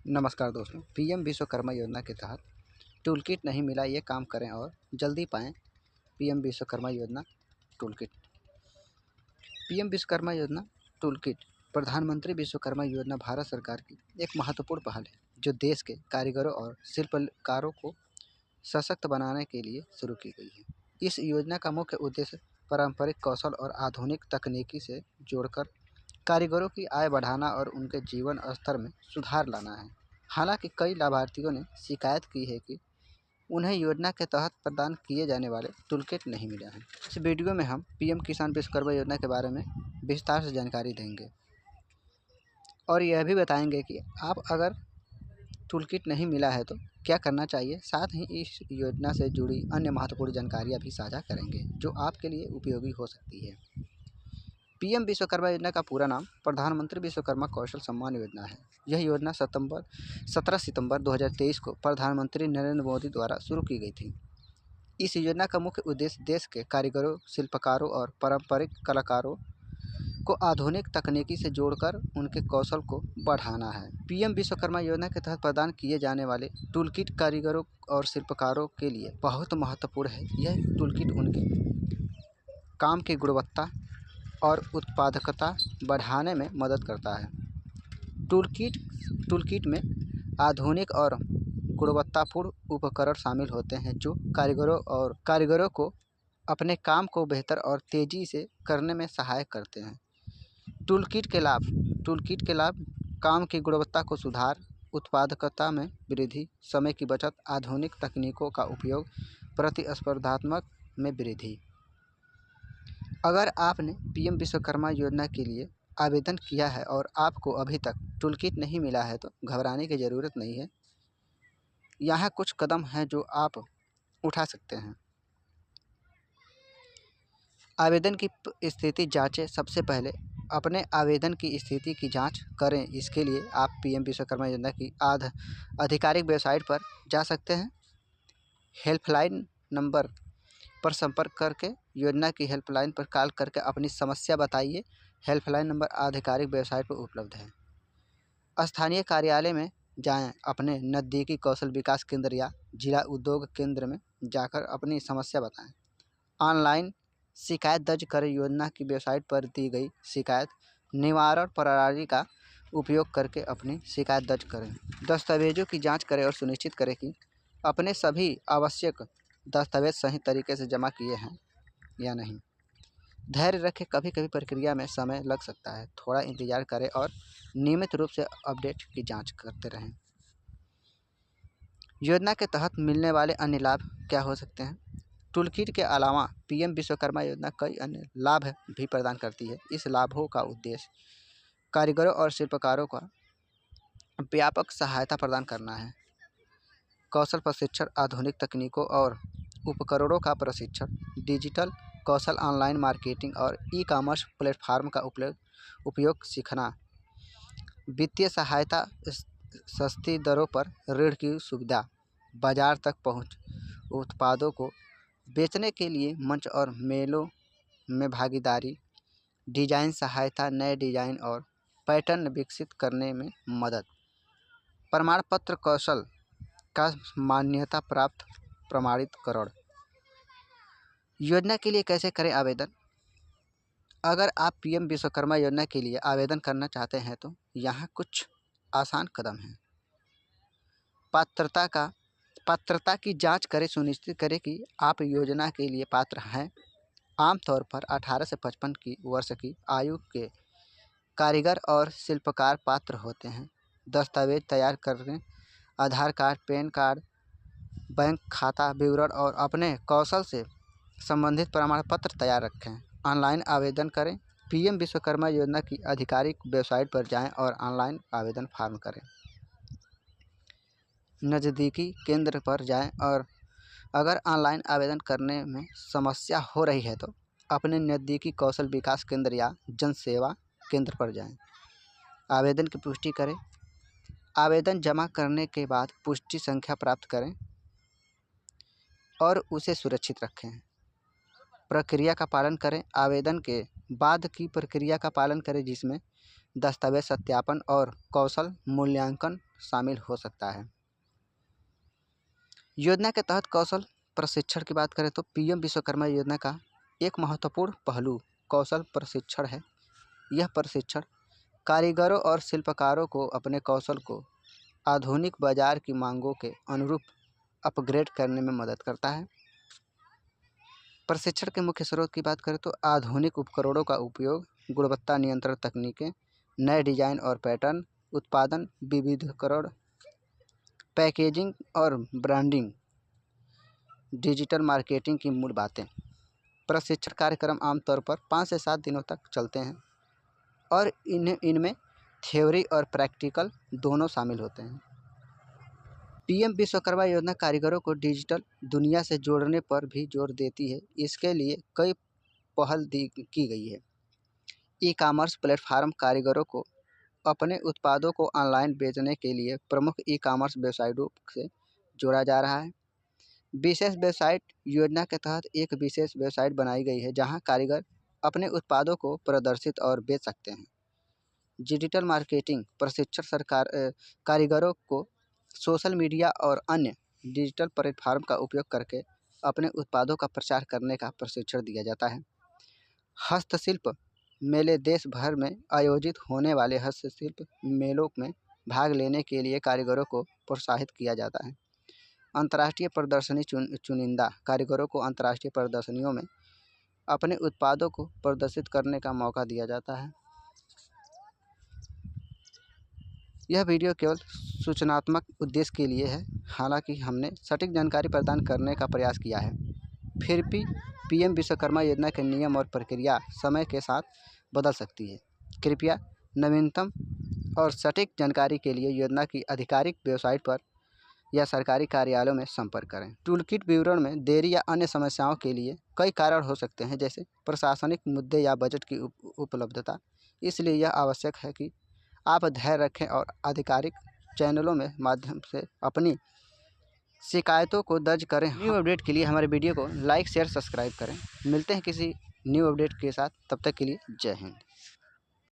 नमस्कार दोस्तों, पीएम विश्वकर्मा योजना के तहत टूल किट नहीं मिला, ये काम करें और जल्दी पाएँ पीएम विश्वकर्मा योजना टूल किट। पीएम विश्वकर्मा योजना टूल किट प्रधानमंत्री विश्वकर्मा योजना भारत सरकार की एक महत्वपूर्ण पहल है, जो देश के कारीगरों और शिल्पकारों को सशक्त बनाने के लिए शुरू की गई है। इस योजना का मुख्य उद्देश्य पारंपरिक कौशल और आधुनिक तकनीकी से जोड़कर कारीगरों की आय बढ़ाना और उनके जीवन स्तर में सुधार लाना है। हालांकि कई लाभार्थियों ने शिकायत की है कि उन्हें योजना के तहत प्रदान किए जाने वाले टूलकिट नहीं मिला है। इस वीडियो में हम पीएम किसान विश्वकर्मा योजना के बारे में विस्तार से जानकारी देंगे और यह भी बताएंगे कि आप अगर टूलकिट नहीं मिला है तो क्या करना चाहिए। साथ ही इस योजना से जुड़ी अन्य महत्वपूर्ण जानकारियाँ भी साझा करेंगे, जो आपके लिए उपयोगी हो सकती है। पीएम विश्वकर्मा योजना का पूरा नाम प्रधानमंत्री विश्वकर्मा कौशल सम्मान योजना है। यह योजना 17 सितंबर 2023 को प्रधानमंत्री नरेंद्र मोदी द्वारा शुरू की गई थी। इस योजना का मुख्य उद्देश्य देश के कारीगरों, शिल्पकारों और पारंपरिक कलाकारों को आधुनिक तकनीकी से जोड़कर उनके कौशल को बढ़ाना है। पीएम विश्वकर्मा योजना के तहत प्रदान किए जाने वाले टूलकिट कारीगरों और शिल्पकारों के लिए बहुत महत्वपूर्ण है। यह टूलकिट उनके काम की गुणवत्ता और उत्पादकता बढ़ाने में मदद करता है। टूलकिट में आधुनिक और गुणवत्तापूर्ण उपकरण शामिल होते हैं, जो कारीगरों को अपने काम को बेहतर और तेज़ी से करने में सहायक करते हैं। टूलकिट के लाभ काम की गुणवत्ता को सुधार, उत्पादकता में वृद्धि, समय की बचत, आधुनिक तकनीकों का उपयोग, प्रतिस्पर्धात्मक में वृद्धि। अगर आपने पीएम विश्वकर्मा योजना के लिए आवेदन किया है और आपको अभी तक टूलकिट नहीं मिला है तो घबराने की ज़रूरत नहीं है। यहाँ कुछ कदम हैं जो आप उठा सकते हैं। आवेदन की स्थिति जांचें। सबसे पहले अपने आवेदन की स्थिति की जांच करें। इसके लिए आप पीएम विश्वकर्मा योजना की आधिकारिक वेबसाइट पर जा सकते हैं। हेल्पलाइन नंबर पर संपर्क करके योजना की हेल्पलाइन पर कॉल करके अपनी समस्या बताइए। हेल्पलाइन नंबर आधिकारिक वेबसाइट पर उपलब्ध है। स्थानीय कार्यालय में जाएं। अपने नज़दीकी कौशल विकास केंद्र या जिला उद्योग केंद्र में जाकर अपनी समस्या बताएं। ऑनलाइन शिकायत दर्ज करें। योजना की वेबसाइट पर दी गई शिकायत निवारण प्रणाली का उपयोग करके अपनी शिकायत दर्ज करें। दस्तावेजों की जाँच करें और सुनिश्चित करें कि अपने सभी आवश्यक दस्तावेज सही तरीके से जमा किए हैं या नहीं। धैर्य रखें, कभी कभी प्रक्रिया में समय लग सकता है। थोड़ा इंतज़ार करें और नियमित रूप से अपडेट की जांच करते रहें। योजना के तहत मिलने वाले अन्य लाभ क्या हो सकते हैं। टूलकिट के अलावा पीएम विश्वकर्मा योजना कई अन्य लाभ भी प्रदान करती है। इस लाभों का उद्देश्य कारीगरों और शिल्पकारों का व्यापक सहायता प्रदान करना है। कौशल प्रशिक्षण, आधुनिक तकनीकों और उपकरणों का प्रशिक्षण, डिजिटल कौशल, ऑनलाइन मार्केटिंग और ई-कॉमर्स प्लेटफॉर्म का उपयोग सीखना, वित्तीय सहायता, सस्ती दरों पर ऋण की सुविधा, बाजार तक पहुंच, उत्पादों को बेचने के लिए मंच और मेलों में भागीदारी, डिजाइन सहायता, नए डिजाइन और पैटर्न विकसित करने में मदद, प्रमाण पत्र, कौशल का मान्यता प्राप्त प्रमाणीकरण। योजना के लिए कैसे करें आवेदन। अगर आप पीएम विश्वकर्मा योजना के लिए आवेदन करना चाहते हैं तो यहाँ कुछ आसान कदम हैं। पात्रता की जांच करें। सुनिश्चित करें कि आप योजना के लिए पात्र हैं। आमतौर पर 18 से 55 वर्ष की आयु के कारीगर और शिल्पकार पात्र होते हैं। दस्तावेज तैयार करें। आधार कार्ड, पैन कार्ड, बैंक खाता विवरण और अपने कौशल से संबंधित प्रमाण पत्र तैयार रखें। ऑनलाइन आवेदन करें। पीएम विश्वकर्मा योजना की आधिकारिक वेबसाइट पर जाएं और ऑनलाइन आवेदन फॉर्म करें। नज़दीकी केंद्र पर जाएं और अगर ऑनलाइन आवेदन करने में समस्या हो रही है तो अपने नज़दीकी कौशल विकास केंद्र या जन सेवा केंद्र पर जाएं। आवेदन की पुष्टि करें। आवेदन जमा करने के बाद पुष्टि संख्या प्राप्त करें और उसे सुरक्षित रखें। प्रक्रिया का पालन करें। आवेदन के बाद की प्रक्रिया का पालन करें, जिसमें दस्तावेज सत्यापन और कौशल मूल्यांकन शामिल हो सकता है। योजना के तहत कौशल प्रशिक्षण की बात करें तो पीएम विश्वकर्मा योजना का एक महत्वपूर्ण पहलू कौशल प्रशिक्षण है। यह प्रशिक्षण कारीगरों और शिल्पकारों को अपने कौशल को आधुनिक बाजार की मांगों के अनुरूप अपग्रेड करने में मदद करता है। प्रशिक्षण के मुख्य स्रोत की बात करें तो आधुनिक उपकरणों का उपयोग, गुणवत्ता नियंत्रण तकनीकें, नए डिजाइन और पैटर्न, उत्पादन विविधीकरण, पैकेजिंग और ब्रांडिंग, डिजिटल मार्केटिंग की मूल बातें। प्रशिक्षण कार्यक्रम आमतौर पर 5 से 7 दिनों तक चलते हैं और इनमें थ्योरी और प्रैक्टिकल दोनों शामिल होते हैं। पीएम विश्वकर्मा योजना कारीगरों को डिजिटल दुनिया से जोड़ने पर भी जोर देती है। इसके लिए कई पहल की गई है। ई-कॉमर्स प्लेटफॉर्म कारीगरों को अपने उत्पादों को ऑनलाइन बेचने के लिए प्रमुख ई-कॉमर्स वेबसाइटों से जोड़ा जा रहा है। विशेष वेबसाइट योजना के तहत एक विशेष वेबसाइट बनाई गई है जहां कारीगर अपने उत्पादों को प्रदर्शित और बेच सकते हैं। डिजिटल मार्केटिंग प्रशिक्षण कारीगरों को सोशल मीडिया और अन्य डिजिटल प्लेटफॉर्म का उपयोग करके अपने उत्पादों का प्रचार करने का प्रशिक्षण दिया जाता है। हस्तशिल्प मेले देश भर में आयोजित होने वाले हस्तशिल्प मेलों में भाग लेने के लिए कारीगरों को प्रोत्साहित किया जाता है। अंतर्राष्ट्रीय प्रदर्शनी चुनिंदा कारीगरों को अंतर्राष्ट्रीय प्रदर्शनियों में अपने उत्पादों को प्रदर्शित करने का मौका दिया जाता है। यह वीडियो केवल सूचनात्मक उद्देश्य के लिए है, हालांकि हमने सटीक जानकारी प्रदान करने का प्रयास किया है। फिर भी पीएम विश्वकर्मा योजना के नियम और प्रक्रिया समय के साथ बदल सकती है। कृपया नवीनतम और सटीक जानकारी के लिए योजना की आधिकारिक वेबसाइट पर या सरकारी कार्यालयों में संपर्क करें। टूलकिट विवरण में देरी या अन्य समस्याओं के लिए कई कारण हो सकते हैं, जैसे प्रशासनिक मुद्दे या बजट की उपलब्धता। इसलिए यह आवश्यक है कि आप धैर्य रखें और आधिकारिक चैनलों में माध्यम से अपनी शिकायतों को दर्ज करें। न्यू अपडेट के लिए हमारे वीडियो को लाइक, शेयर, सब्सक्राइब करें। मिलते हैं किसी न्यू अपडेट के साथ, तब तक के लिए जय हिंद।